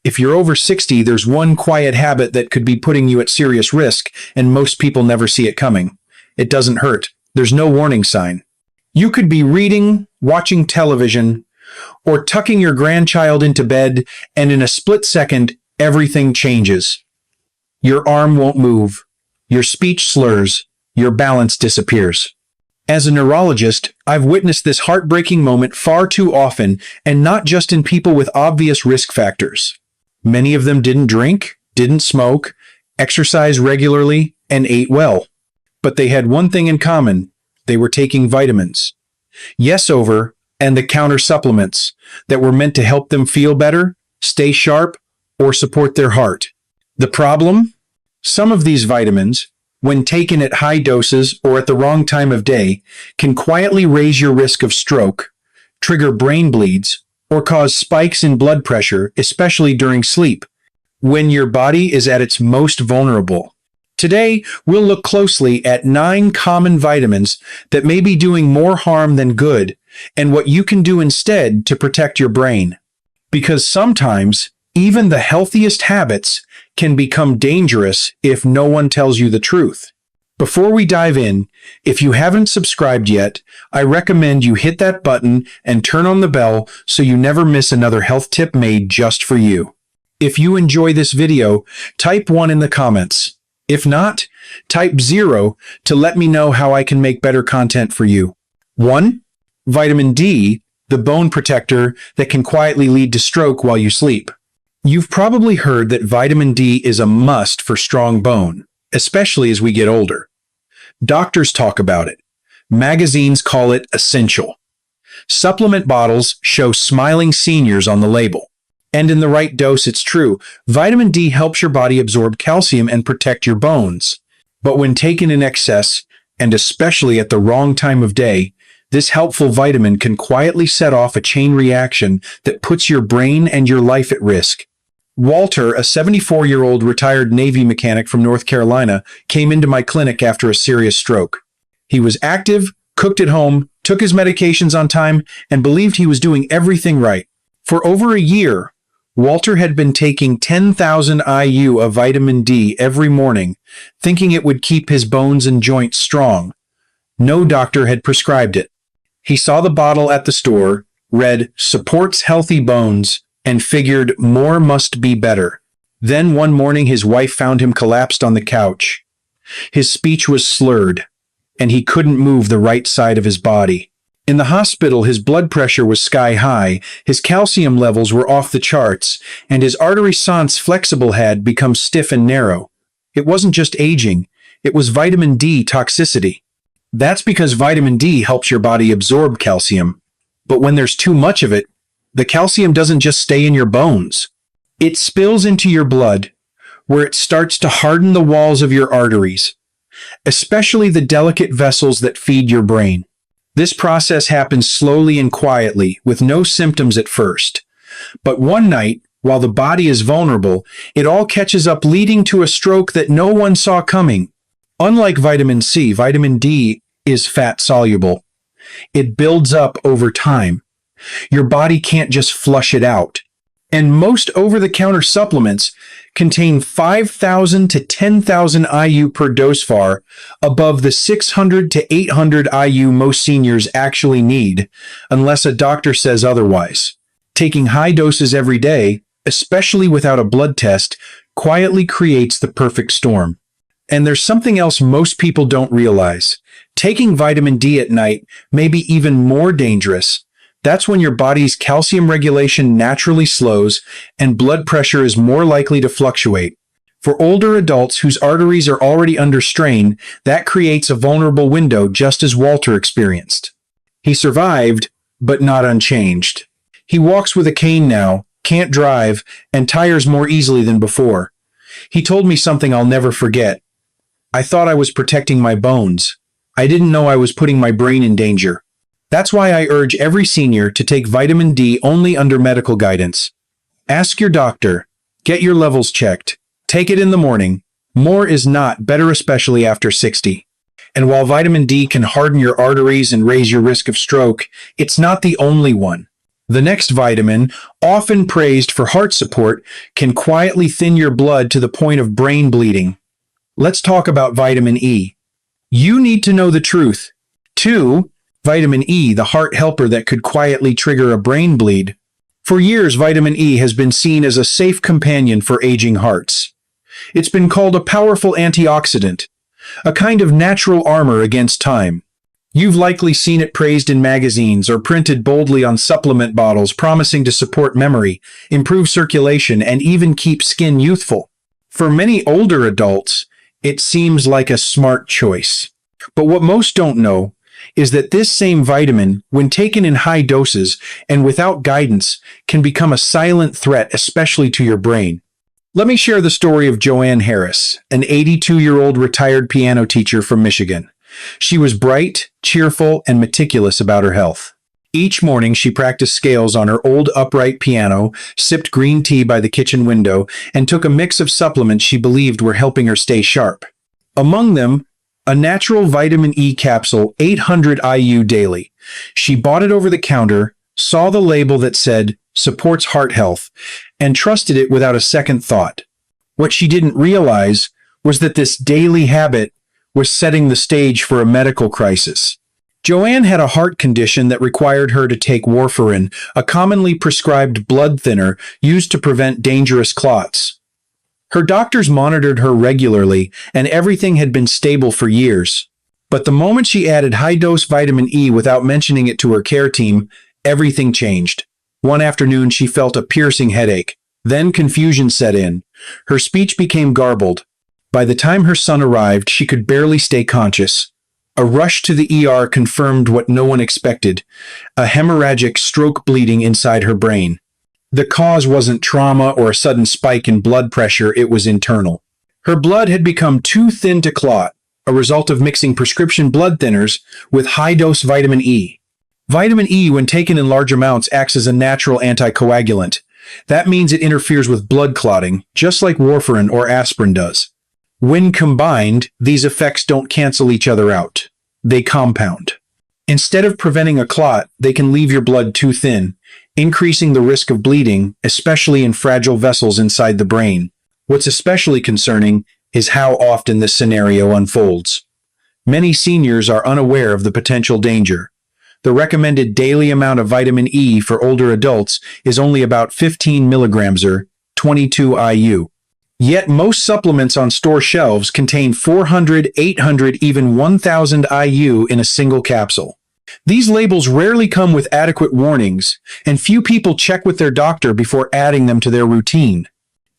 If you're over 60, there's one quiet habit that could be putting you at serious risk, and most people never see it coming. It doesn't hurt. There's no warning sign. You could be reading, watching television, or tucking your grandchild into bed, and in a split second, everything changes. Your arm won't move. Your speech slurs. Your balance disappears. As a neurologist, I've witnessed this heartbreaking moment far too often, and not just in people with obvious risk factors. Many of them didn't drink, didn't smoke, exercise regularly, and ate well. But they had one thing in common. They were taking vitamins. Yes, over, and the counter supplements that were meant to help them feel better, stay sharp, or support their heart. The problem? Some of these vitamins, when taken at high doses or at the wrong time of day, can quietly raise your risk of stroke, trigger brain bleeds, or cause spikes in blood pressure, especially during sleep, when your body is at its most vulnerable. Today, we'll look closely at 9 common vitamins that may be doing more harm than good, and what you can do instead to protect your brain. Because sometimes, even the healthiest habits can become dangerous if no one tells you the truth. Before we dive in, if you haven't subscribed yet, I recommend you hit that button and turn on the bell so you never miss another health tip made just for you. If you enjoy this video, type 1 in the comments. If not, type 0 to let me know how I can make better content for you. 1. Vitamin D, the bone protector that can quietly lead to stroke while you sleep. You've probably heard that vitamin D is a must for strong bone, especially as we get older. Doctors talk about it. Magazines call it essential. Supplement bottles show smiling seniors on the label. And in the right dose, it's true. Vitamin D helps your body absorb calcium and protect your bones. But when taken in excess, and especially at the wrong time of day, this helpful vitamin can quietly set off a chain reaction that puts your brain and your life at risk. Walter, a 74-year-old retired Navy mechanic from North Carolina, came into my clinic after a serious stroke. He was active, cooked at home, took his medications on time, and believed he was doing everything right. For over a year, Walter had been taking 10,000 IU of vitamin D every morning, thinking it would keep his bones and joints strong. No doctor had prescribed it. He saw the bottle at the store, read "supports healthy bones," and figured more must be better. Then one morning his wife found him collapsed on the couch. His speech was slurred, and he couldn't move the right side of his body. In the hospital, his blood pressure was sky high, his calcium levels were off the charts, and his artery sens flexible had become stiff and narrow. It wasn't just aging, it was vitamin D toxicity. That's because vitamin D helps your body absorb calcium. But when there's too much of it, the calcium doesn't just stay in your bones. It spills into your blood, where it starts to harden the walls of your arteries, especially the delicate vessels that feed your brain. This process happens slowly and quietly, with no symptoms at first. But one night, while the body is vulnerable, it all catches up, leading to a stroke that no one saw coming. Unlike vitamin C, vitamin D is fat-soluble. It builds up over time. Your body can't just flush it out. And most over-the-counter supplements contain 5,000 to 10,000 IU per dose, far above the 600 to 800 IU most seniors actually need, unless a doctor says otherwise. Taking high doses every day, especially without a blood test, quietly creates the perfect storm. And there's something else most people don't realize. Taking vitamin D at night may be even more dangerous. That's when your body's calcium regulation naturally slows and blood pressure is more likely to fluctuate. For older adults whose arteries are already under strain, that creates a vulnerable window, just as Walter experienced. He survived, but not unchanged. He walks with a cane now, can't drive, and tires more easily than before. He told me something I'll never forget. "I thought I was protecting my bones. I didn't know I was putting my brain in danger." That's why I urge every senior to take vitamin D only under medical guidance. Ask your doctor. Get your levels checked. Take it in the morning. More is not better, especially after 60. And while vitamin D can harden your arteries and raise your risk of stroke, it's not the only one. The next vitamin, often praised for heart support, can quietly thin your blood to the point of brain bleeding. Let's talk about vitamin E. You need to know the truth. 2. Vitamin E, the heart helper that could quietly trigger a brain bleed. For years, vitamin E has been seen as a safe companion for aging hearts. It's been called a powerful antioxidant, a kind of natural armor against time. You've likely seen it praised in magazines or printed boldly on supplement bottles, promising to support memory, improve circulation, and even keep skin youthful. For many older adults, it seems like a smart choice. But what most don't know is that this same vitamin, when taken in high doses and without guidance, can become a silent threat, especially to your brain. Let me share the story of Joanne Harris, an 82-year-old retired piano teacher from Michigan. She was bright, cheerful, and meticulous about her health. Each morning, she practiced scales on her old upright piano, sipped green tea by the kitchen window, and took a mix of supplements she believed were helping her stay sharp. Among them, a natural vitamin E capsule, 800 IU daily. She bought it over the counter, saw the label that said, "Supports heart health," and trusted it without a second thought. What she didn't realize was that this daily habit was setting the stage for a medical crisis. Joanne had a heart condition that required her to take warfarin, a commonly prescribed blood thinner used to prevent dangerous clots. Her doctors monitored her regularly, and everything had been stable for years. But the moment she added high-dose vitamin E without mentioning it to her care team, everything changed. One afternoon, she felt a piercing headache. Then confusion set in. Her speech became garbled. By the time her son arrived, she could barely stay conscious. A rush to the ER confirmed what no one expected: a hemorrhagic stroke bleeding inside her brain. The cause wasn't trauma or a sudden spike in blood pressure, it was internal. Her blood had become too thin to clot, a result of mixing prescription blood thinners with high-dose vitamin E. Vitamin E, when taken in large amounts, acts as a natural anticoagulant. That means it interferes with blood clotting, just like warfarin or aspirin does. When combined, these effects don't cancel each other out. They compound. Instead of preventing a clot, they can leave your blood too thin, increasing the risk of bleeding, especially in fragile vessels inside the brain. What's especially concerning is how often this scenario unfolds. Many seniors are unaware of the potential danger. The recommended daily amount of vitamin E for older adults is only about 15 milligrams or 22 IU. Yet most supplements on store shelves contain 400, 800, even 1,000 IU in a single capsule. These labels rarely come with adequate warnings, and few people check with their doctor before adding them to their routine.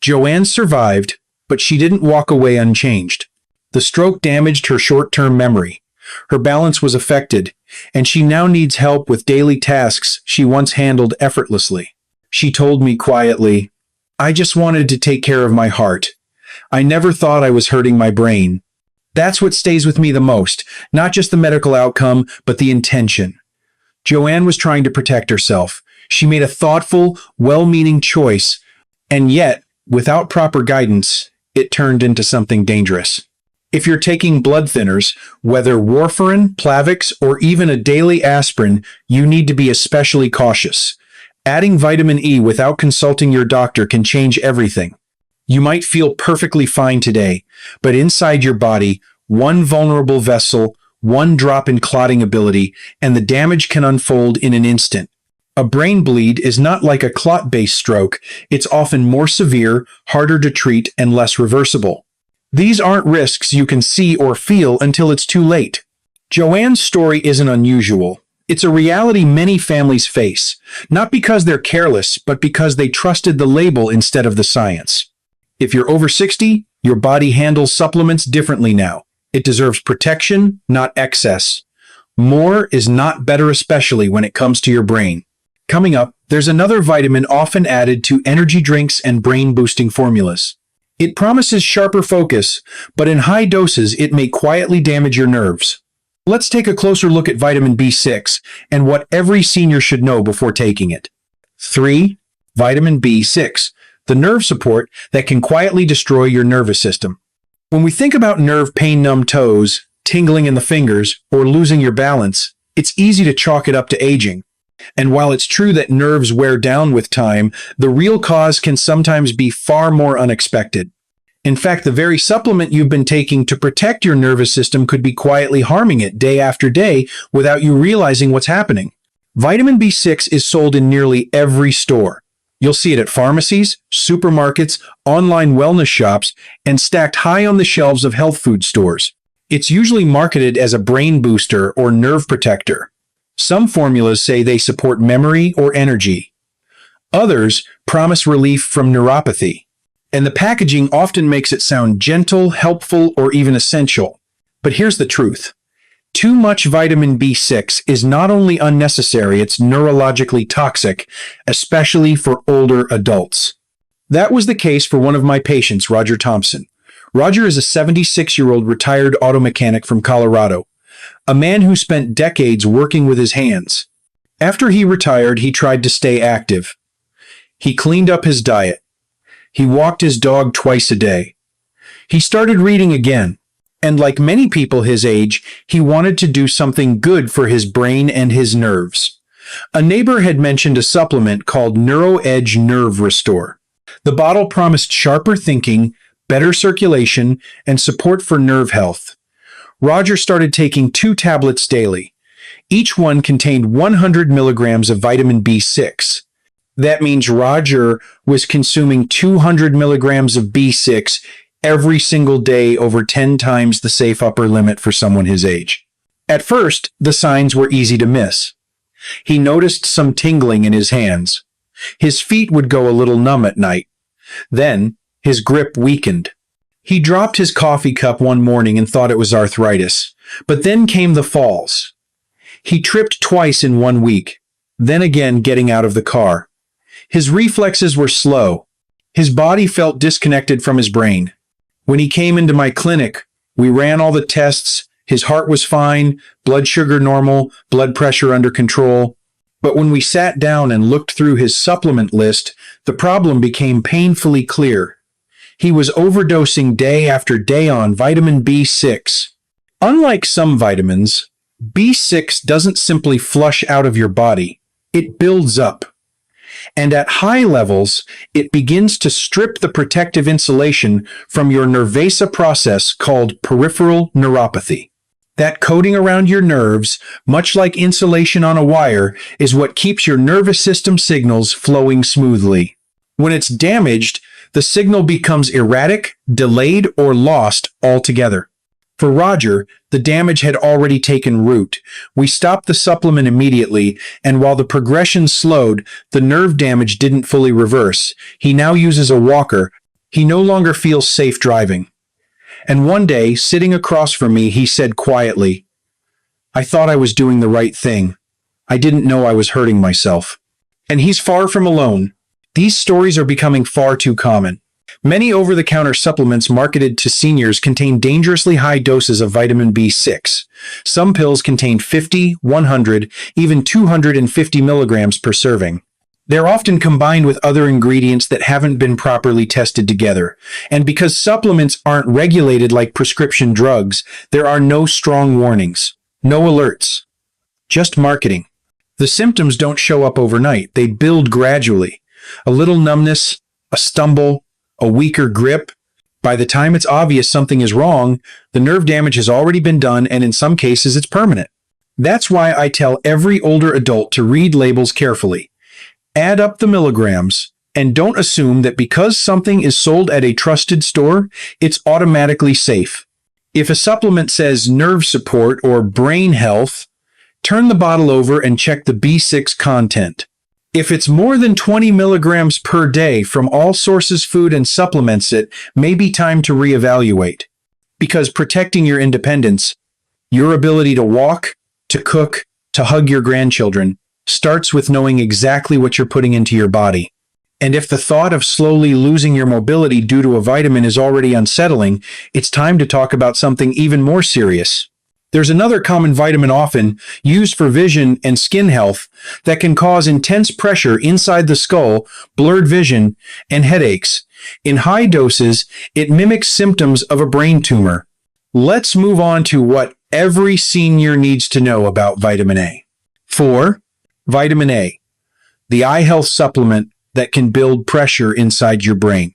Joanne survived, but she didn't walk away unchanged. The stroke damaged her short-term memory. Her balance was affected, and she now needs help with daily tasks she once handled effortlessly. She told me quietly, "I just wanted to take care of my heart. I never thought I was hurting my brain." That's what stays with me the most, not just the medical outcome, but the intention. Joanne was trying to protect herself. She made a thoughtful, well-meaning choice, and yet, without proper guidance, it turned into something dangerous. If you're taking blood thinners, whether warfarin, Plavix, or even a daily aspirin, you need to be especially cautious. Adding vitamin E without consulting your doctor can change everything. You might feel perfectly fine today, but inside your body, one vulnerable vessel, one drop in clotting ability, and the damage can unfold in an instant. A brain bleed is not like a clot-based stroke. It's often more severe, harder to treat, and less reversible. These aren't risks you can see or feel until it's too late. Joanne's story isn't unusual. It's a reality many families face, not because they're careless, but because they trusted the label instead of the science. If you're over 60, your body handles supplements differently now. It deserves protection, not excess. More is not better, especially when it comes to your brain. Coming up, there's another vitamin often added to energy drinks and brain-boosting formulas. It promises sharper focus, but in high doses it may quietly damage your nerves. Let's take a closer look at vitamin B6 and what every senior should know before taking it. 3. Vitamin B6, the nerve support that can quietly destroy your nervous system. When we think about nerve pain, numb toes, tingling in the fingers, or losing your balance, it's easy to chalk it up to aging. And while it's true that nerves wear down with time, the real cause can sometimes be far more unexpected. In fact, the very supplement you've been taking to protect your nervous system could be quietly harming it day after day without you realizing what's happening. Vitamin B6 is sold in nearly every store. You'll see it at pharmacies, supermarkets, online wellness shops, and stacked high on the shelves of health food stores. It's usually marketed as a brain booster or nerve protector. Some formulas say they support memory or energy. Others promise relief from neuropathy. And the packaging often makes it sound gentle, helpful, or even essential. But here's the truth. Too much vitamin B6 is not only unnecessary, it's neurologically toxic, especially for older adults. That was the case for one of my patients, Roger Thompson. Roger is a 76-year-old retired auto mechanic from Colorado, a man who spent decades working with his hands. After he retired, he tried to stay active. He cleaned up his diet. He walked his dog twice a day. He started reading again. And like many people his age, he wanted to do something good for his brain and his nerves. A neighbor had mentioned a supplement called NeuroEdge Nerve Restore. The bottle promised sharper thinking, better circulation, and support for nerve health. Roger started taking 2 tablets daily. Each one contained 100 milligrams of vitamin B6. That means Roger was consuming 200 milligrams of B6 every single day, over 10 times the safe upper limit for someone his age. At first, the signs were easy to miss. He noticed some tingling in his hands. His feet would go a little numb at night. Then, his grip weakened. He dropped his coffee cup one morning and thought it was arthritis. But then came the falls. He tripped twice in 1 week, then again getting out of the car. His reflexes were slow. His body felt disconnected from his brain. When he came into my clinic, we ran all the tests. His heart was fine, blood sugar normal, blood pressure under control. But when we sat down and looked through his supplement list, the problem became painfully clear. He was overdosing day after day on vitamin B6. Unlike some vitamins, B6 doesn't simply flush out of your body. It builds up. And at high levels, it begins to strip the protective insulation from your nervasa process called peripheral neuropathy. That coating around your nerves, much like insulation on a wire, is what keeps your nervous system signals flowing smoothly. When it's damaged, the signal becomes erratic, delayed, or lost altogether. For Roger, the damage had already taken root. We stopped the supplement immediately, and while the progression slowed, the nerve damage didn't fully reverse. He now uses a walker. He no longer feels safe driving. And one day, sitting across from me, he said quietly, "I thought I was doing the right thing. I didn't know I was hurting myself." And he's far from alone. These stories are becoming far too common. Many over-the-counter supplements marketed to seniors contain dangerously high doses of vitamin B6. Some pills contain 50, 100, even 250 milligrams per serving. They're often combined with other ingredients that haven't been properly tested together. And because supplements aren't regulated like prescription drugs, there are no strong warnings, no alerts, just marketing. The symptoms don't show up overnight. They build gradually. A little numbness, a stumble, a weaker grip. By the time it's obvious something is wrong, the nerve damage has already been done, and in some cases it's permanent. That's why I tell every older adult to read labels carefully. Add up the milligrams, and don't assume that because something is sold at a trusted store, it's automatically safe. If a supplement says nerve support or brain health, turn the bottle over and check the B6 content. If it's more than 20 milligrams per day from all sources, food, and supplements, it may be time to reevaluate. Because protecting your independence, your ability to walk, to cook, to hug your grandchildren, starts with knowing exactly what you're putting into your body. And if the thought of slowly losing your mobility due to a vitamin is already unsettling, it's time to talk about something even more serious. There's another common vitamin often used for vision and skin health that can cause intense pressure inside the skull, blurred vision, and headaches. In high doses, it mimics symptoms of a brain tumor. Let's move on to what every senior needs to know about vitamin A. 4. Vitamin A, the eye health supplement that can build pressure inside your brain.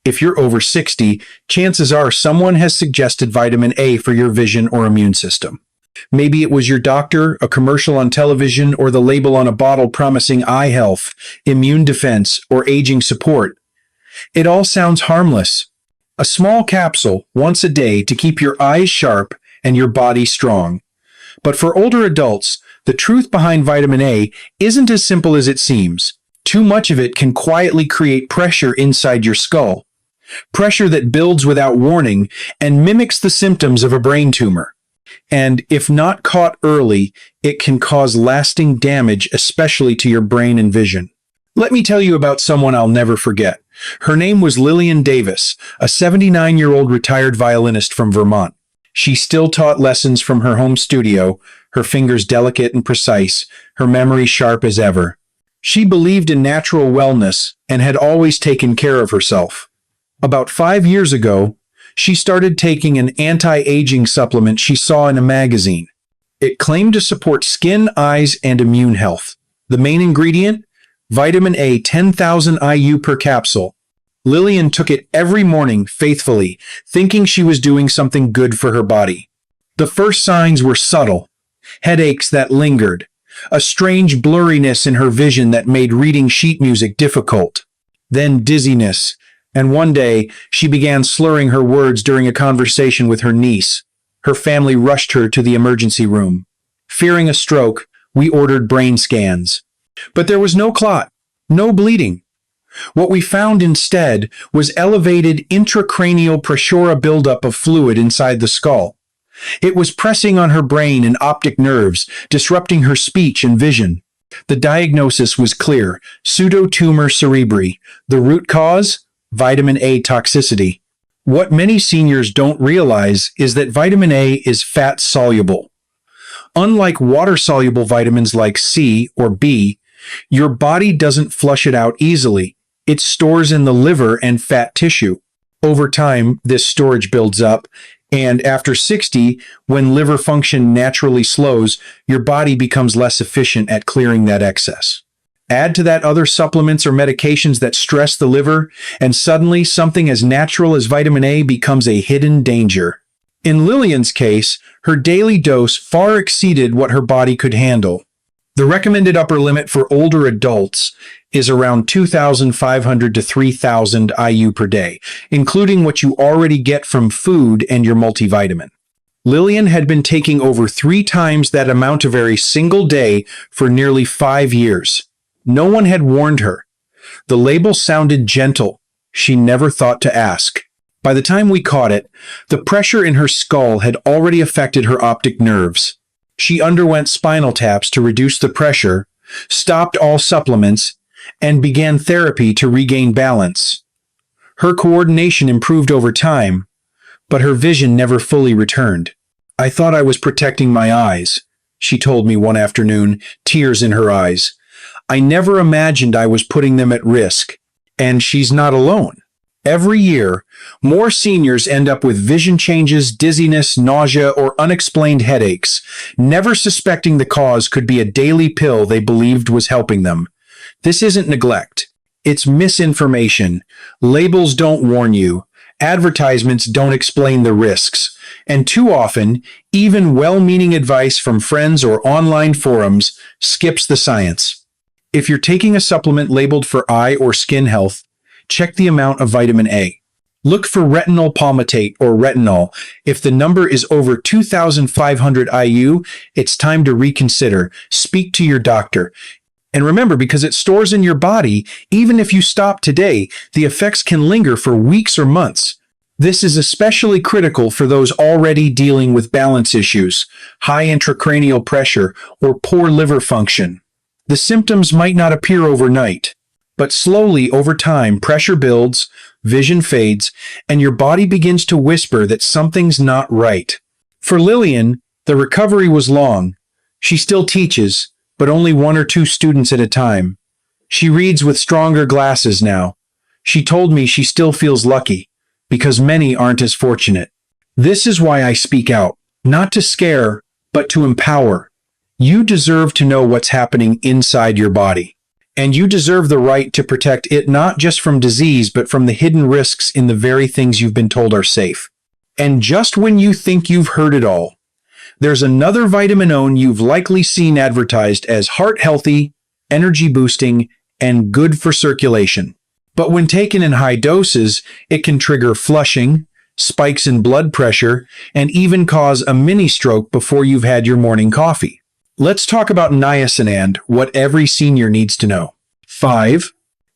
If you're over 60, chances are someone has suggested vitamin A for your vision or immune system. Maybe it was your doctor, a commercial on television, or the label on a bottle promising eye health, immune defense, or aging support. It all sounds harmless. A small capsule once a day to keep your eyes sharp and your body strong. But for older adults, the truth behind vitamin A isn't as simple as it seems. Too much of it can quietly create pressure inside your skull. Pressure that builds without warning and mimics the symptoms of a brain tumor. And if not caught early, it can cause lasting damage, especially to your brain and vision. Let me tell you about someone I'll never forget. Her name was Lillian Davis, a 79-year-old retired violinist from Vermont. She still taught lessons from her home studio, her fingers delicate and precise, her memory sharp as ever. She believed in natural wellness and had always taken care of herself. About 5 years ago, she started taking an anti-aging supplement she saw in a magazine. It claimed to support skin, eyes, and immune health. The main ingredient? Vitamin A 10,000 IU per capsule. Lillian took it every morning faithfully, thinking she was doing something good for her body. The first signs were subtle. Headaches that lingered. A strange blurriness in her vision that made reading sheet music difficult. Then dizziness. And one day, she began slurring her words during a conversation with her niece. Her family rushed her to the emergency room. Fearing a stroke, we ordered brain scans. But there was no clot, no bleeding. What we found instead was elevated intracranial pressure buildup of fluid inside the skull. It was pressing on her brain and optic nerves, disrupting her speech and vision. The diagnosis was clear: pseudotumor cerebri. The root cause? Vitamin A toxicity. What many seniors don't realize is that vitamin A is fat-soluble. Unlike water-soluble vitamins like C or B, your body doesn't flush it out easily. It stores in the liver and fat tissue. Over time, this storage builds up, and after 60, when liver function naturally slows, your body becomes less efficient at clearing that excess. Add to that other supplements or medications that stress the liver, and suddenly something as natural as vitamin A becomes a hidden danger. In Lillian's case, her daily dose far exceeded what her body could handle. The recommended upper limit for older adults is around 2,500 to 3,000 IU per day, including what you already get from food and your multivitamin. Lillian had been taking over 3 times that amount every single day for nearly 5 years. No one had warned her. The label sounded gentle. She never thought to ask. By the time we caught it, the pressure in her skull had already affected her optic nerves. She underwent spinal taps to reduce the pressure, stopped all supplements, and began therapy to regain balance. Her coordination improved over time, but her vision never fully returned. "I thought I was protecting my eyes," she told me one afternoon, tears in her eyes. "I never imagined I was putting them at risk." And she's not alone. Every year, more seniors end up with vision changes, dizziness, nausea, or unexplained headaches, never suspecting the cause could be a daily pill they believed was helping them. This isn't neglect. It's misinformation. Labels don't warn you. Advertisements don't explain the risks. And too often, even well-meaning advice from friends or online forums skips the science. If you're taking a supplement labeled for eye or skin health, check the amount of vitamin A. Look for retinol palmitate or retinol. If the number is over 2,500 IU, it's time to reconsider. Speak to your doctor. And remember, because it stores in your body, even if you stop today, the effects can linger for weeks or months. This is especially critical for those already dealing with balance issues, high intracranial pressure, or poor liver function. The symptoms might not appear overnight, but slowly over time, pressure builds, vision fades, and your body begins to whisper that something's not right. For Lillian, the recovery was long. She still teaches, but only 1 or 2 students at a time. She reads with stronger glasses now. She told me she still feels lucky, because many aren't as fortunate. This is why I speak out, not to scare, but to empower. You deserve to know what's happening inside your body. And you deserve the right to protect it not just from disease, but from the hidden risks in the very things you've been told are safe. And just when you think you've heard it all, there's another vitamin you've likely seen advertised as heart healthy, energy boosting, and good for circulation. But when taken in high doses, it can trigger flushing, spikes in blood pressure, and even cause a mini stroke before you've had your morning coffee. Let's talk about niacin and what every senior needs to know. 5.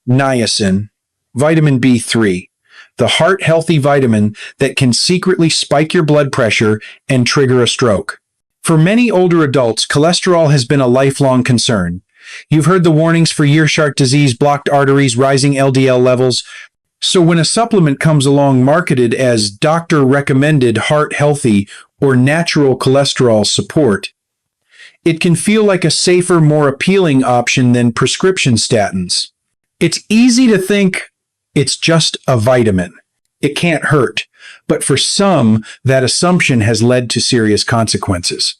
Niacin, vitamin B3, the heart-healthy vitamin that can secretly spike your blood pressure and trigger a stroke. For many older adults, cholesterol has been a lifelong concern. You've heard the warnings for years: heart disease, blocked arteries, rising LDL levels. So when a supplement comes along marketed as doctor-recommended heart-healthy or natural cholesterol support, it can feel like a safer, more appealing option than prescription statins. It's easy to think it's just a vitamin. It can't hurt. But for some, that assumption has led to serious consequences.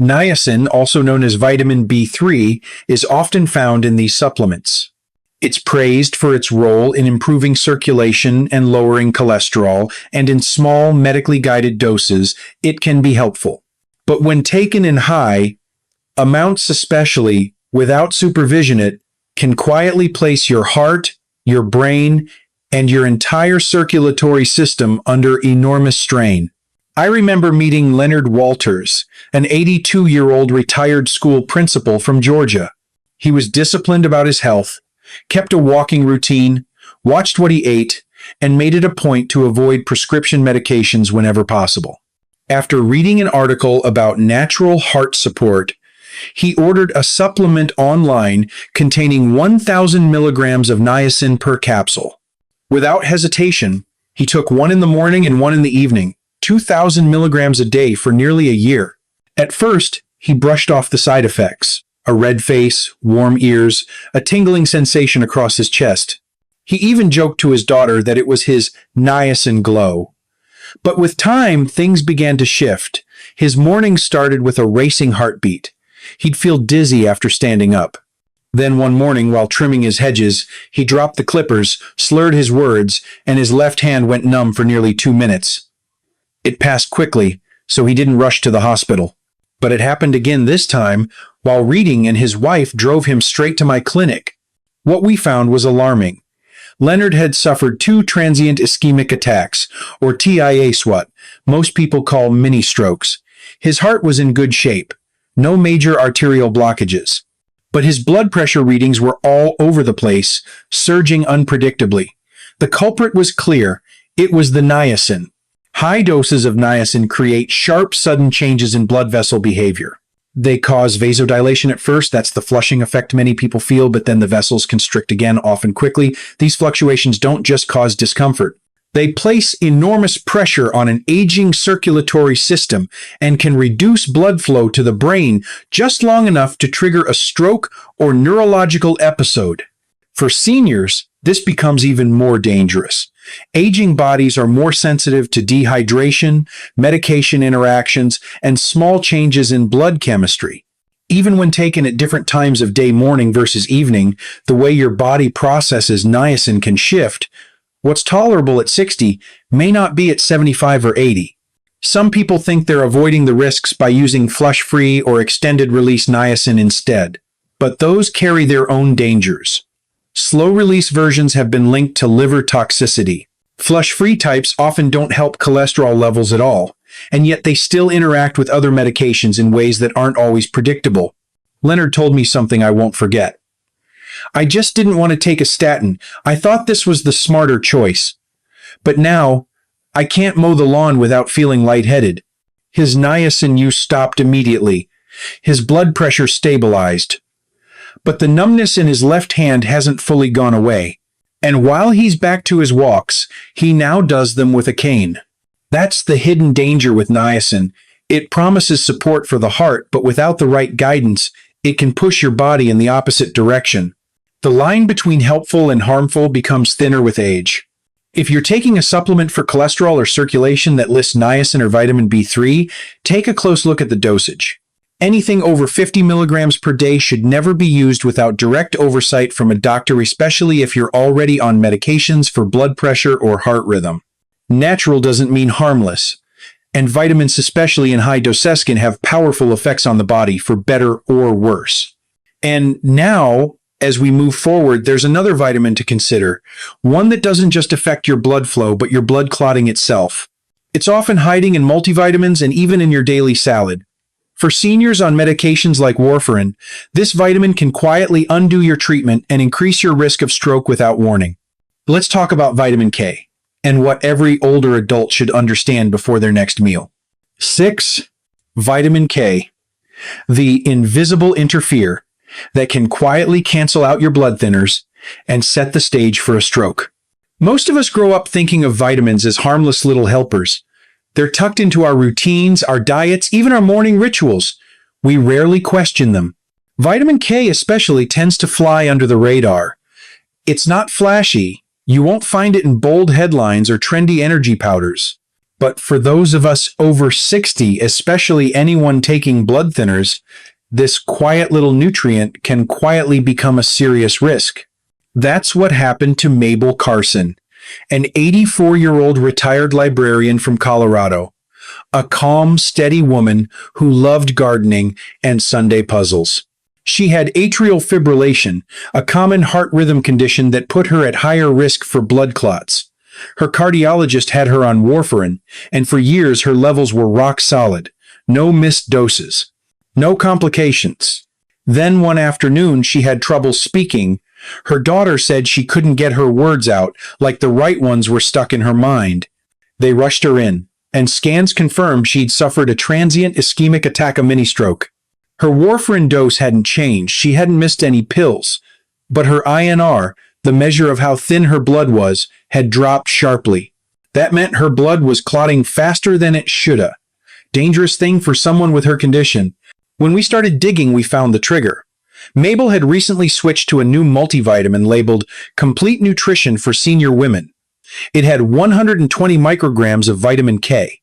Niacin, also known as vitamin B3, is often found in these supplements. It's praised for its role in improving circulation and lowering cholesterol, and in small, medically guided doses, it can be helpful. But when taken in high amounts, especially without supervision, it can quietly place your heart, your brain, and your entire circulatory system under enormous strain. I remember meeting Leonard Walters, an 82-year-old retired school principal from Georgia. He was disciplined about his health, kept a walking routine, watched what he ate, and made it a point to avoid prescription medications whenever possible. After reading an article about natural heart support, he ordered a supplement online containing 1,000 milligrams of niacin per capsule. Without hesitation, he took one in the morning and one in the evening, 2,000 milligrams a day for nearly a year. At first, he brushed off the side effects: a red face, warm ears, a tingling sensation across his chest. He even joked to his daughter that it was his niacin glow. But with time, things began to shift. His mornings started with a racing heartbeat. He'd feel dizzy after standing up. Then one morning, while trimming his hedges, he dropped the clippers, slurred his words, and his left hand went numb for nearly 2 minutes. It passed quickly, so he didn't rush to the hospital. But it happened again this time while reading, and his wife drove him straight to my clinic. What we found was alarming. Leonard had suffered 2 transient ischemic attacks, or TIAs, what most people call mini strokes. His heart was in good shape, no major arterial blockages. But his blood pressure readings were all over the place, surging unpredictably. The culprit was clear. It was the niacin. High doses of niacin create sharp, sudden changes in blood vessel behavior. They cause vasodilation at first. That's the flushing effect many people feel, but then the vessels constrict again, often quickly. These fluctuations don't just cause discomfort. They place enormous pressure on an aging circulatory system and can reduce blood flow to the brain just long enough to trigger a stroke or neurological episode. For seniors, this becomes even more dangerous. Aging bodies are more sensitive to dehydration, medication interactions, and small changes in blood chemistry. Even when taken at different times of day, morning versus evening, the way your body processes niacin can shift. What's tolerable at 60 may not be at 75 or 80. Some people think they're avoiding the risks by using flush-free or extended-release niacin instead, but those carry their own dangers. Slow-release versions have been linked to liver toxicity. Flush-free types often don't help cholesterol levels at all, and yet they still interact with other medications in ways that aren't always predictable. Leonard told me something I won't forget. "I just didn't want to take a statin. I thought this was the smarter choice. But now, I can't mow the lawn without feeling lightheaded." His niacin use stopped immediately. His blood pressure stabilized. But the numbness in his left hand hasn't fully gone away. And while he's back to his walks, he now does them with a cane. That's the hidden danger with niacin. It promises support for the heart, but without the right guidance, it can push your body in the opposite direction. The line between helpful and harmful becomes thinner with age. If you're taking a supplement for cholesterol or circulation that lists niacin or vitamin B3, take a close look at the dosage. Anything over 50 milligrams per day should never be used without direct oversight from a doctor, especially if you're already on medications for blood pressure or heart rhythm. Natural doesn't mean harmless, and vitamins, especially in high doses, can have powerful effects on the body for better or worse. And now, as we move forward, there's another vitamin to consider, one that doesn't just affect your blood flow, but your blood clotting itself. It's often hiding in multivitamins and even in your daily salad. For seniors on medications like warfarin, this vitamin can quietly undo your treatment and increase your risk of stroke without warning. Let's talk about vitamin K and what every older adult should understand before their next meal. 6. Vitamin K, the invisible interfere that can quietly cancel out your blood thinners and set the stage for a stroke. Most of us grow up thinking of vitamins as harmless little helpers. They're tucked into our routines, our diets, even our morning rituals. We rarely question them. Vitamin K especially tends to fly under the radar. It's not flashy. You won't find it in bold headlines or trendy energy powders. But for those of us over 60, especially anyone taking blood thinners, this quiet little nutrient can quietly become a serious risk. That's what happened to Mabel Carson, an 84-year-old retired librarian from Colorado, a calm, steady woman who loved gardening and Sunday puzzles. She had atrial fibrillation, a common heart rhythm condition that put her at higher risk for blood clots. Her cardiologist had her on warfarin, and for years her levels were rock solid, no missed doses, no complications. Then one afternoon she had trouble speaking. Her daughter said she couldn't get her words out, like the right ones were stuck in her mind. They rushed her in, and scans confirmed she'd suffered a transient ischemic attack, a mini-stroke. Her warfarin dose hadn't changed, she hadn't missed any pills, but her INR, the measure of how thin her blood was, had dropped sharply. That meant her blood was clotting faster than it shoulda. Dangerous thing for someone with her condition. When we started digging, we found the trigger. Mabel had recently switched to a new multivitamin labeled Complete Nutrition for Senior Women. It had 120 micrograms of vitamin K.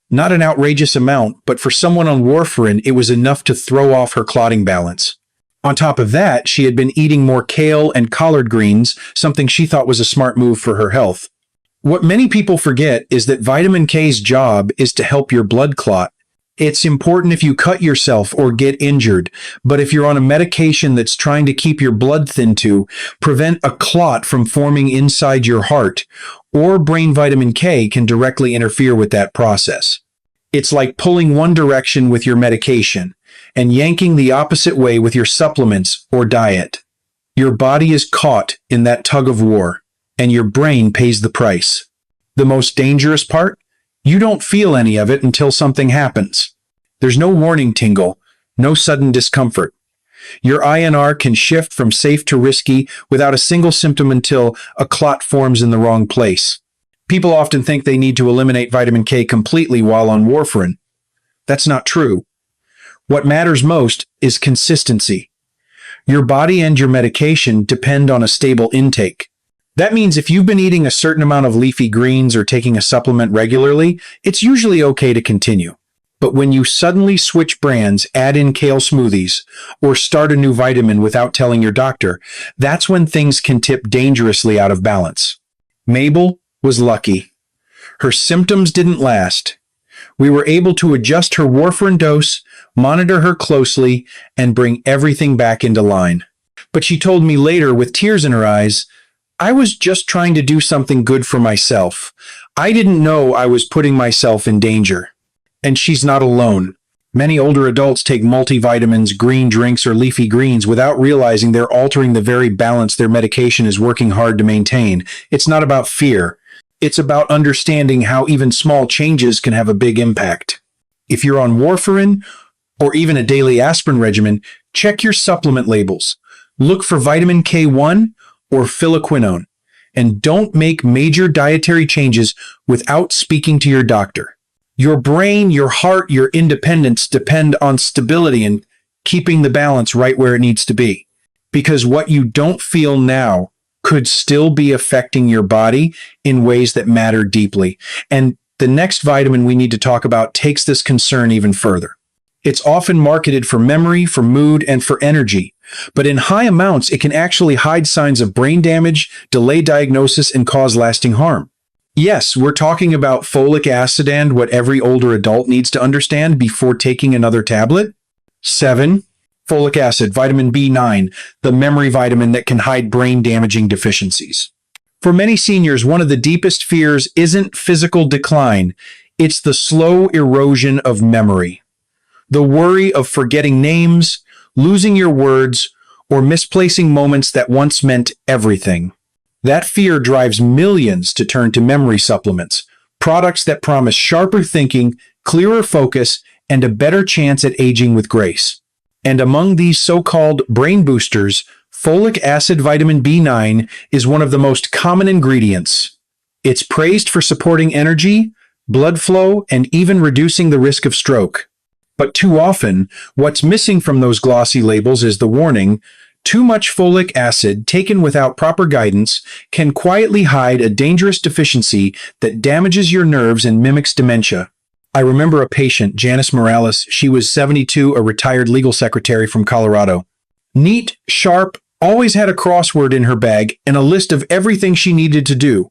Not an outrageous amount, but for someone on warfarin, it was enough to throw off her clotting balance. On top of that, she had been eating more kale and collard greens, something she thought was a smart move for her health. What many people forget is that vitamin K's job is to help your blood clot. It's important if you cut yourself or get injured, but if you're on a medication that's trying to keep your blood thin to prevent a clot from forming inside your heart, or brain, vitamin K can directly interfere with that process. It's like pulling one direction with your medication and yanking the opposite way with your supplements or diet. Your body is caught in that tug of war, and your brain pays the price. The most dangerous part? You don't feel any of it until something happens. There's no warning tingle, no sudden discomfort. Your INR can shift from safe to risky without a single symptom until a clot forms in the wrong place. People often think they need to eliminate vitamin K completely while on warfarin. That's not true. What matters most is consistency. Your body and your medication depend on a stable intake. That means if you've been eating a certain amount of leafy greens or taking a supplement regularly, it's usually okay to continue. But when you suddenly switch brands, add in kale smoothies, or start a new vitamin without telling your doctor, that's when things can tip dangerously out of balance. Mabel was lucky. Her symptoms didn't last. We were able to adjust her warfarin dose, monitor her closely, and bring everything back into line. But she told me later, with tears in her eyes, I was just trying to do something good for myself. I didn't know I was putting myself in danger. And she's not alone. Many older adults take multivitamins, green drinks, or leafy greens without realizing they're altering the very balance their medication is working hard to maintain. It's not about fear. It's about understanding how even small changes can have a big impact. If you're on warfarin or even a daily aspirin regimen, check your supplement labels. Look for vitamin K1 or phylloquinone, and don't make major dietary changes without speaking to your doctor. Your brain, your heart, your independence depend on stability and keeping the balance right where it needs to be. Because what you don't feel now could still be affecting your body in ways that matter deeply. And the next vitamin we need to talk about takes this concern even further. It's often marketed for memory, for mood, and for energy. But in high amounts, it can actually hide signs of brain damage, delay diagnosis, and cause lasting harm. Yes, we're talking about folic acid and what every older adult needs to understand before taking another tablet. 7. Folic acid, vitamin B9, the memory vitamin that can hide brain-damaging deficiencies. For many seniors, one of the deepest fears isn't physical decline, it's the slow erosion of memory. The worry of forgetting names, losing your words, or misplacing moments that once meant everything. That fear drives millions to turn to memory supplements, products that promise sharper thinking, clearer focus, and a better chance at aging with grace. And among these so-called brain boosters, folic acid vitamin B9 is one of the most common ingredients. It's praised for supporting energy, blood flow, and even reducing the risk of stroke. But too often, what's missing from those glossy labels is the warning: too much folic acid taken without proper guidance can quietly hide a dangerous deficiency that damages your nerves and mimics dementia. I remember a patient, Janice Morales. She was 72, a retired legal secretary from Colorado. Neat, sharp, always had a crossword in her bag and a list of everything she needed to do.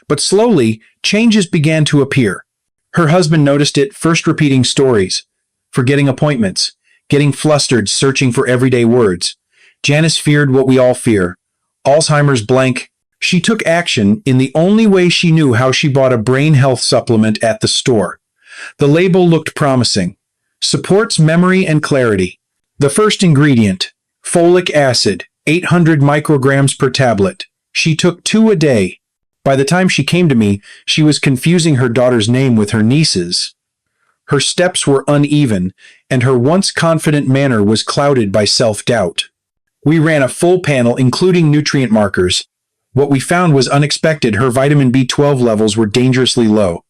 But slowly, changes began to appear. Her husband noticed it, first repeating stories, forgetting appointments, getting flustered, searching for everyday words. Janice feared what we all fear: Alzheimer's blank. She took action in the only way she knew how. She bought a brain health supplement at the store. The label looked promising. Supports memory and clarity. The first ingredient, folic acid, 800 micrograms per tablet. She took 2 a day. By the time she came to me, she was confusing her daughter's name with her niece's. Her steps were uneven, and her once confident manner was clouded by self-doubt. We ran a full panel, including nutrient markers. What we found was unexpected. Her vitamin B12 levels were dangerously low.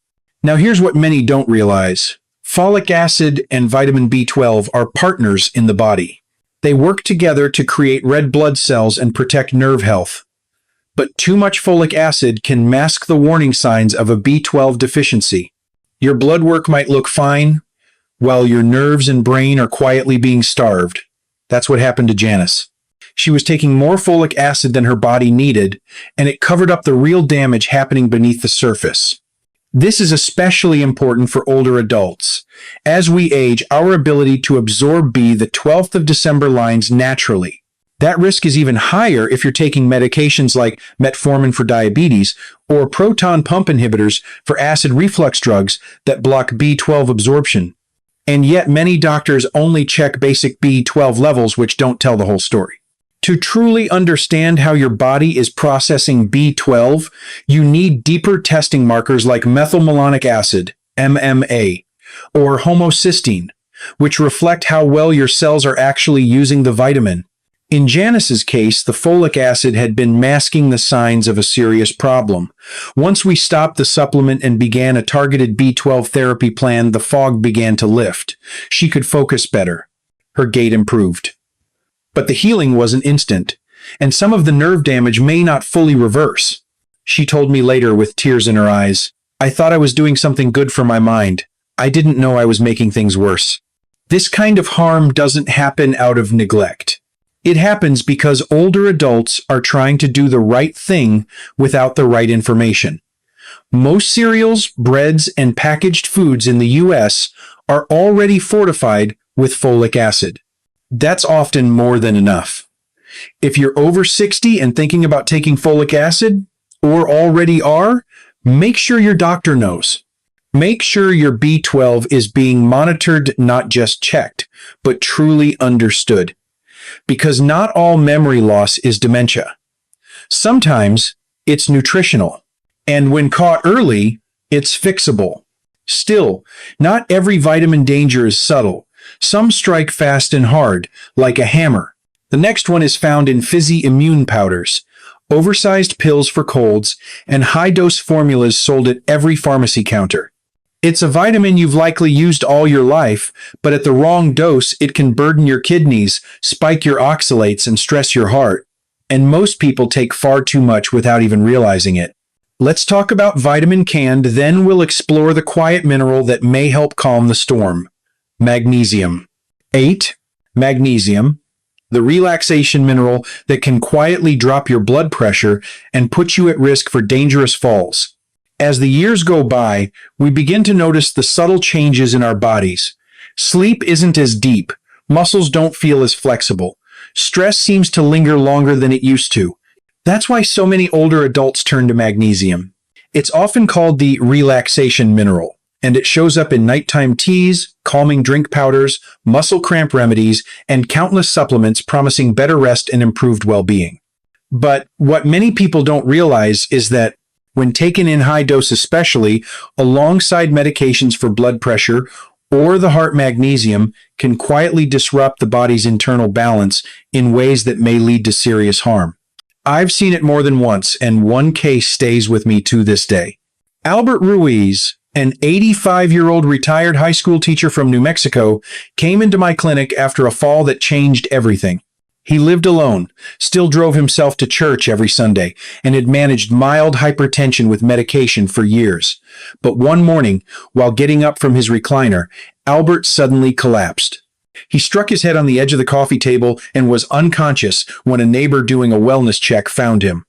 Now here's what many don't realize. Folic acid and vitamin B12 are partners in the body. They work together to create red blood cells and protect nerve health. But too much folic acid can mask the warning signs of a B12 deficiency. Your blood work might look fine, while your nerves and brain are quietly being starved. That's what happened to Janice. She was taking more folic acid than her body needed, and it covered up the real damage happening beneath the surface. This is especially important for older adults. As we age, our ability to absorb B, the 12th of December lines naturally. That risk is even higher if you're taking medications like metformin for diabetes or proton pump inhibitors for acid reflux drugs that block B12 absorption. And yet many doctors only check basic B12 levels, which don't tell the whole story. To truly understand how your body is processing B12, you need deeper testing markers like methylmalonic acid, MMA, or homocysteine, which reflect how well your cells are actually using the vitamin. In Janice's case, the folic acid had been masking the signs of a serious problem. Once we stopped the supplement and began a targeted B12 therapy plan, the fog began to lift. She could focus better. Her gait improved. But the healing wasn't instant, and some of the nerve damage may not fully reverse. She told me later with tears in her eyes, "I thought I was doing something good for my mind. I didn't know I was making things worse." This kind of harm doesn't happen out of neglect. It happens because older adults are trying to do the right thing without the right information. Most cereals, breads, and packaged foods in the US are already fortified with folic acid. That's often more than enough. If you're over 60 and thinking about taking folic acid, or already are, make sure your doctor knows. Make sure your B12 is being monitored, not just checked, but truly understood. Because not all memory loss is dementia. Sometimes it's nutritional, and when caught early, it's fixable. Still, not every vitamin danger is subtle. Some strike fast and hard, like a hammer. The next one is found in fizzy immune powders, oversized pills for colds, and high-dose formulas sold at every pharmacy counter. It's a vitamin you've likely used all your life, but at the wrong dose, it can burden your kidneys, spike your oxalates, and stress your heart. And most people take far too much without even realizing it. Let's talk about vitamin canned, then we'll explore the quiet mineral that may help calm the storm. Magnesium. 8. Magnesium, the relaxation mineral that can quietly drop your blood pressure and put you at risk for dangerous falls. As the years go by, we begin to notice the subtle changes in our bodies. Sleep isn't as deep, muscles don't feel as flexible, stress seems to linger longer than it used to. That's why so many older adults turn to magnesium. It's often called the relaxation mineral, and it shows up in nighttime teas, calming drink powders, muscle cramp remedies, and countless supplements promising better rest and improved well-being. But what many people don't realize is that when taken in high dose, especially alongside medications for blood pressure or the heart, magnesium can quietly disrupt the body's internal balance in ways that may lead to serious harm. I've seen it more than once, and one case stays with me to this day. Albert Ruiz, an 85-year-old retired high school teacher from New Mexico, came into my clinic after a fall that changed everything. He lived alone, still drove himself to church every Sunday, and had managed mild hypertension with medication for years. But one morning, while getting up from his recliner, Albert suddenly collapsed. He struck his head on the edge of the coffee table and was unconscious when a neighbor doing a wellness check found him.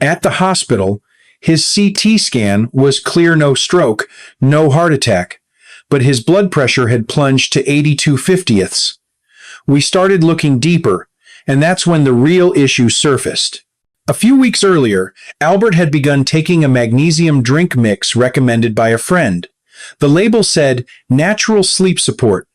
At the hospital, his CT scan was clear, no stroke, no heart attack, but his blood pressure had plunged to 82/50ths. We started looking deeper, and that's when the real issue surfaced. A few weeks earlier, Albert had begun taking a magnesium drink mix recommended by a friend. The label said, "Natural sleep support."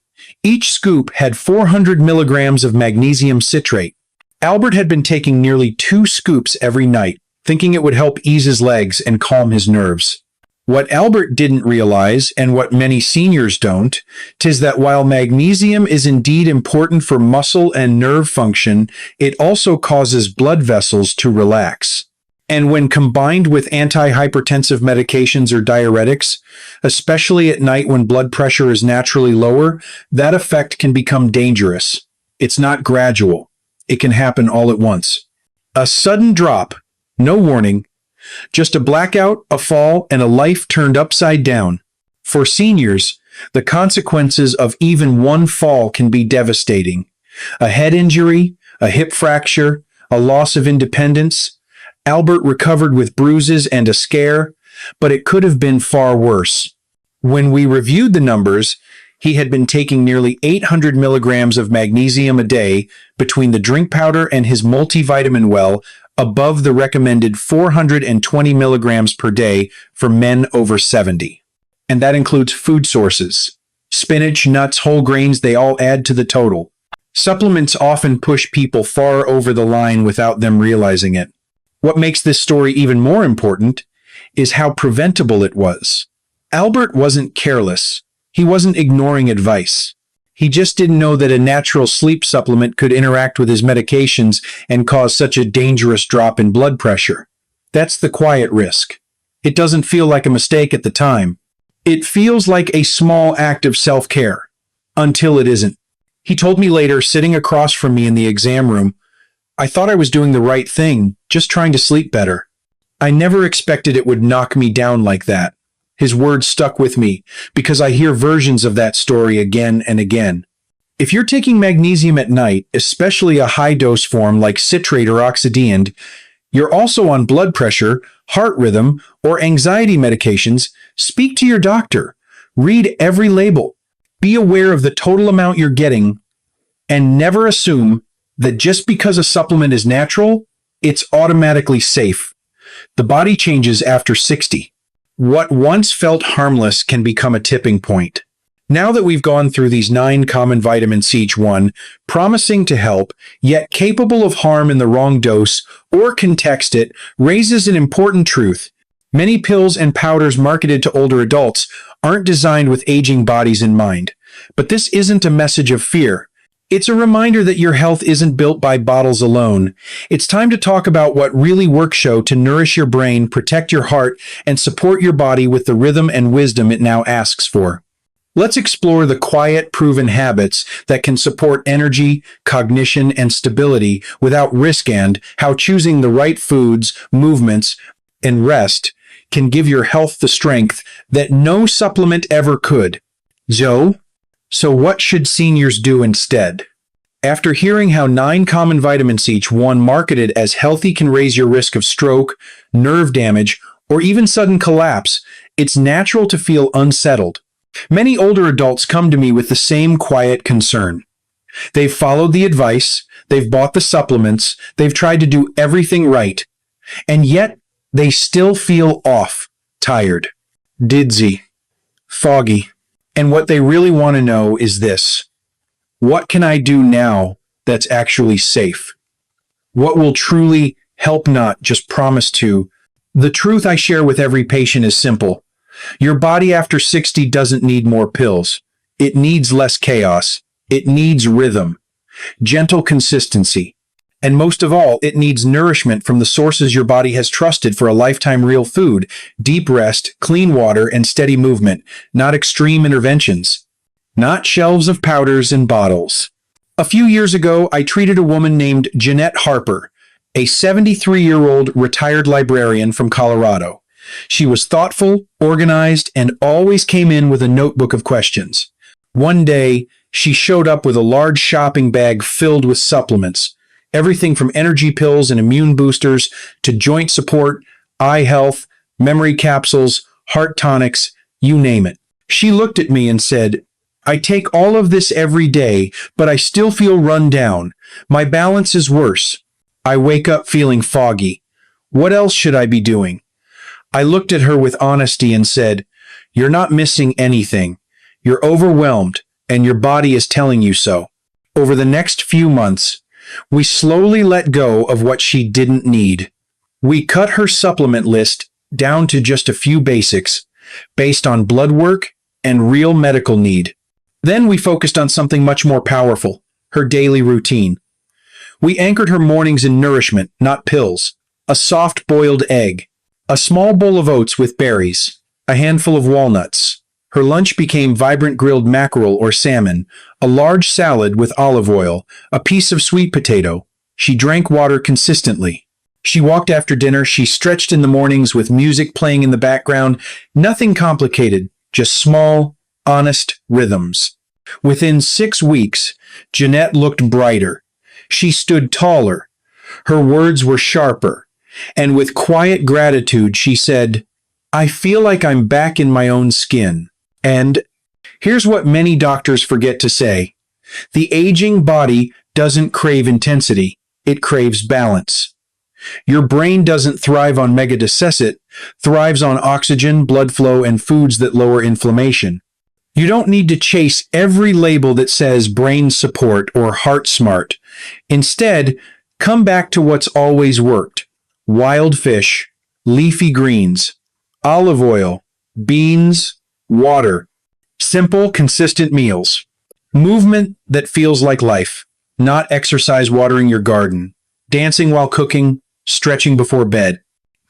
Each scoop had 400 milligrams of magnesium citrate. Albert had been taking nearly 2 scoops every night, thinking it would help ease his legs and calm his nerves. What Albert didn't realize, and what many seniors don't, 'tis that while magnesium is indeed important for muscle and nerve function, it also causes blood vessels to relax. And when combined with antihypertensive medications or diuretics, especially at night when blood pressure is naturally lower, that effect can become dangerous. It's not gradual. It can happen all at once. A sudden drop, no warning, just a blackout, a fall, and a life turned upside down. For seniors, the consequences of even one fall can be devastating. A head injury, a hip fracture, a loss of independence. Albert recovered with bruises and a scare, but it could have been far worse. When we reviewed the numbers, he had been taking nearly 800 milligrams of magnesium a day between the drink powder and his multivitamin well, above the recommended 420 milligrams per day for men over 70. And that includes food sources. Spinach, nuts, whole grains, they all add to the total. Supplements often push people far over the line without them realizing it. What makes this story even more important is how preventable it was. Albert wasn't careless. He wasn't ignoring advice. He just didn't know that a natural sleep supplement could interact with his medications and cause such a dangerous drop in blood pressure. That's the quiet risk. It doesn't feel like a mistake at the time. It feels like a small act of self-care, until it isn't. He told me later, sitting across from me in the exam room, "I thought I was doing the right thing, just trying to sleep better. I never expected it would knock me down like that." His words stuck with me because I hear versions of that story again and again. If you're taking magnesium at night, especially a high-dose form like citrate or oxidine, you're also on blood pressure, heart rhythm, or anxiety medications, speak to your doctor. Read every label. Be aware of the total amount you're getting, and never assume that just because a supplement is natural, it's automatically safe. The body changes after 60. What once felt harmless can become a tipping point. Now that we've gone through these 9 common vitamins, each one promising to help, yet capable of harm in the wrong dose or context, it raises an important truth. Many pills and powders marketed to older adults aren't designed with aging bodies in mind. But this isn't a message of fear. It's a reminder that your health isn't built by bottles alone. It's time to talk about what really works to nourish your brain, protect your heart, and support your body with the rhythm and wisdom it now asks for. Let's explore the quiet, proven habits that can support energy, cognition, and stability without risk, and how choosing the right foods, movements, and rest can give your health the strength that no supplement ever could. So what should seniors do instead? After hearing how 9 common vitamins, each one marketed as healthy, can raise your risk of stroke, nerve damage, or even sudden collapse, it's natural to feel unsettled. Many older adults come to me with the same quiet concern. They've followed the advice, they've bought the supplements, they've tried to do everything right, and yet they still feel off, tired, dizzy, foggy. And what they really want to know is this: what can I do now that's actually safe? What will truly help, not just promise to? The truth I share with every patient is simple. Your body after 60 doesn't need more pills. It needs less chaos. It needs rhythm, gentle consistency, and most of all, it needs nourishment from the sources your body has trusted for a lifetime: real food, deep rest, clean water, and steady movement, not extreme interventions, not shelves of powders and bottles. A few years ago, I treated a woman named Jeanette Harper, a 73-year-old retired librarian from Colorado. She was thoughtful, organized, and always came in with a notebook of questions. One day, she showed up with a large shopping bag filled with supplements, everything from energy pills and immune boosters to joint support, eye health, memory capsules, heart tonics, you name it. She looked at me and said, "I take all of this every day, but I still feel run down. My balance is worse. I wake up feeling foggy. What else should I be doing?" I looked at her with honesty and said, "You're not missing anything. You're overwhelmed, and your body is telling you so." Over the next few months, we slowly let go of what she didn't need. We cut her supplement list down to just a few basics, based on blood work and real medical need. Then we focused on something much more powerful: her daily routine. We anchored her mornings in nourishment, not pills: a soft boiled egg, a small bowl of oats with berries, a handful of walnuts. Her lunch became vibrant grilled mackerel or salmon, a large salad with olive oil, a piece of sweet potato. She drank water consistently. She walked after dinner. She stretched in the mornings with music playing in the background. Nothing complicated, just small, honest rhythms. Within 6 weeks, Jeanette looked brighter. She stood taller. Her words were sharper. And with quiet gratitude, she said, "I feel like I'm back in my own skin." And here's what many doctors forget to say: the aging body doesn't crave intensity, it craves balance. Your brain doesn't thrive on megadecessit, it thrives on oxygen, blood flow, and foods that lower inflammation. You don't need to chase every label that says brain support or heart smart. Instead, come back to what's always worked: wild fish, leafy greens, olive oil, beans, water, simple, consistent meals, movement that feels like life, not exercise watering your garden, dancing while cooking, stretching before bed.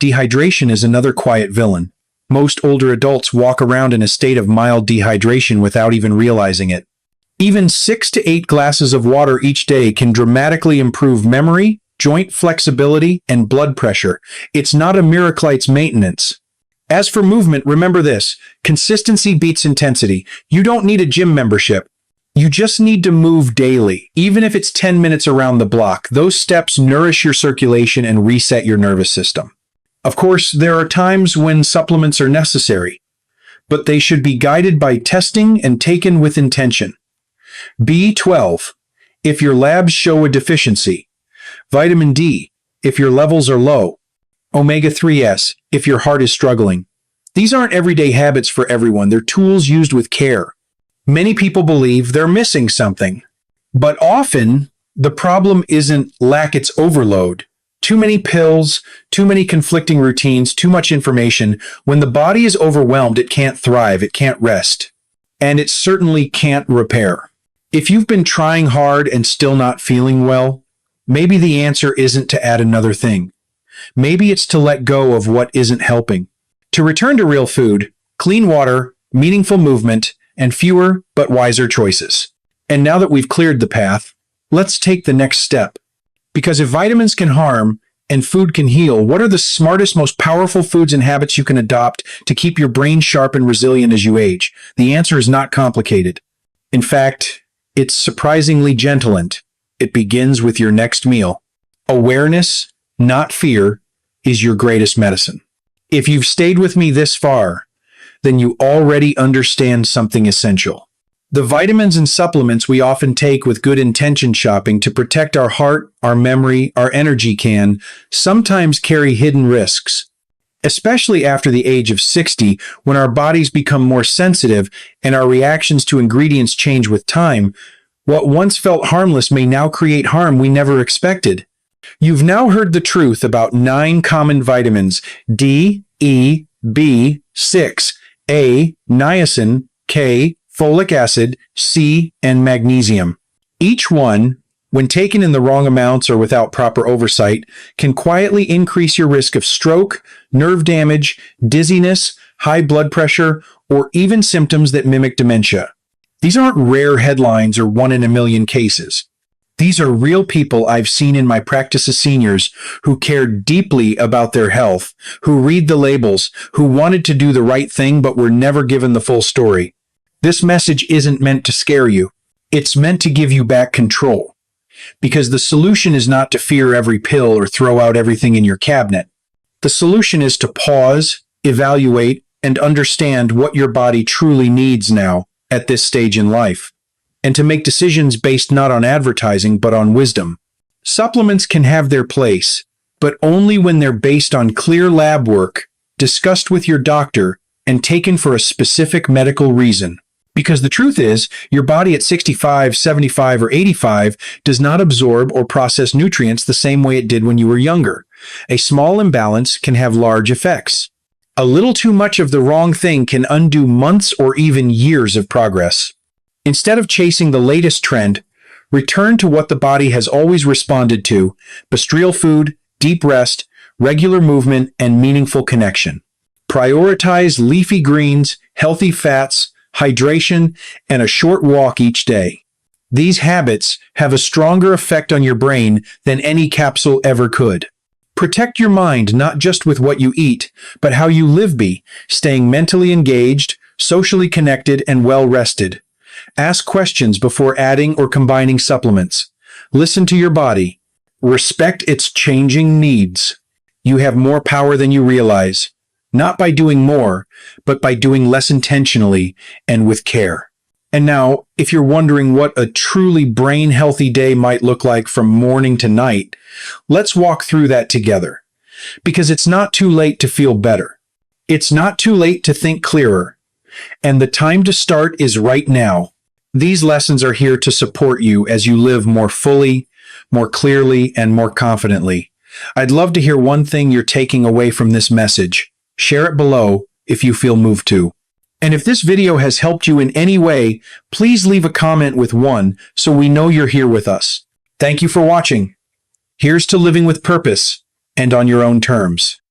Dehydration is another quiet villain. Most older adults walk around in a state of mild dehydration without even realizing it. Even 6 to 8 glasses of water each day can dramatically improve memory, joint flexibility, and blood pressure. It's not a Miracle-Lite's maintenance. As for movement, remember this: consistency beats intensity. You don't need a gym membership. You just need to move daily, even if it's 10 minutes around the block. Those steps nourish your circulation and reset your nervous system. Of course, there are times when supplements are necessary, but they should be guided by testing and taken with intention. B12, if your labs show a deficiency. Vitamin D, if your levels are low. Omega-3s, if your heart is struggling. These aren't everyday habits for everyone. They're tools used with care. Many people believe they're missing something, but often the problem isn't lack, it's overload. Too many pills, too many conflicting routines, too much information. When the body is overwhelmed, it can't thrive, it can't rest, and it certainly can't repair. If you've been trying hard and still not feeling well, maybe the answer isn't to add another thing. Maybe it's to let go of what isn't helping. To return to real food, clean water, meaningful movement, and fewer but wiser choices. And now that we've cleared the path, let's take the next step. Because if vitamins can harm and food can heal, what are the smartest, most powerful foods and habits you can adopt to keep your brain sharp and resilient as you age? The answer is not complicated. In fact, it's surprisingly gentle. It begins with your next meal. Awareness, not fear, is your greatest medicine. If you've stayed with me this far, then you already understand something essential. The vitamins and supplements we often take with good intention shopping to protect our heart, our memory, our energy can sometimes carry hidden risks. Especially after the age of 60, when our bodies become more sensitive and our reactions to ingredients change with time, what once felt harmless may now create harm we never expected. You've now heard the truth about 9 common vitamins: D, E, B, 6, A, niacin, K, folic acid, C, and magnesium. Each one, when taken in the wrong amounts or without proper oversight, can quietly increase your risk of stroke, nerve damage, dizziness, high blood pressure, or even symptoms that mimic dementia. These aren't rare headlines or one-in-a-million cases. These are real people I've seen in my practice as seniors who care deeply about their health, who read the labels, who wanted to do the right thing but were never given the full story. This message isn't meant to scare you. It's meant to give you back control. Because the solution is not to fear every pill or throw out everything in your cabinet. The solution is to pause, evaluate, and understand what your body truly needs now at this stage in life, and to make decisions based not on advertising but on wisdom. Supplements can have their place, but only when they're based on clear lab work, discussed with your doctor, and taken for a specific medical reason. Because the truth is, your body at 65, 75, or 85 does not absorb or process nutrients the same way it did when you were younger. A small imbalance can have large effects. A little too much of the wrong thing can undo months or even years of progress. Instead of chasing the latest trend, return to what the body has always responded to: bestial food, deep rest, regular movement, and meaningful connection. Prioritize leafy greens, healthy fats, hydration, and a short walk each day. These habits have a stronger effect on your brain than any capsule ever could. Protect your mind not just with what you eat, but how you live, staying mentally engaged, socially connected, and well-rested. Ask questions before adding or combining supplements. Listen to your body. Respect its changing needs. You have more power than you realize. Not by doing more, but by doing less intentionally and with care. And now, if you're wondering what a truly brain-healthy day might look like from morning to night, let's walk through that together. Because it's not too late to feel better. It's not too late to think clearer. And the time to start is right now. These lessons are here to support you as you live more fully, more clearly, and more confidently. I'd love to hear one thing you're taking away from this message. Share it below if you feel moved to. And if this video has helped you in any way, please leave a comment with one so we know you're here with us. Thank you for watching. Here's to living with purpose and on your own terms.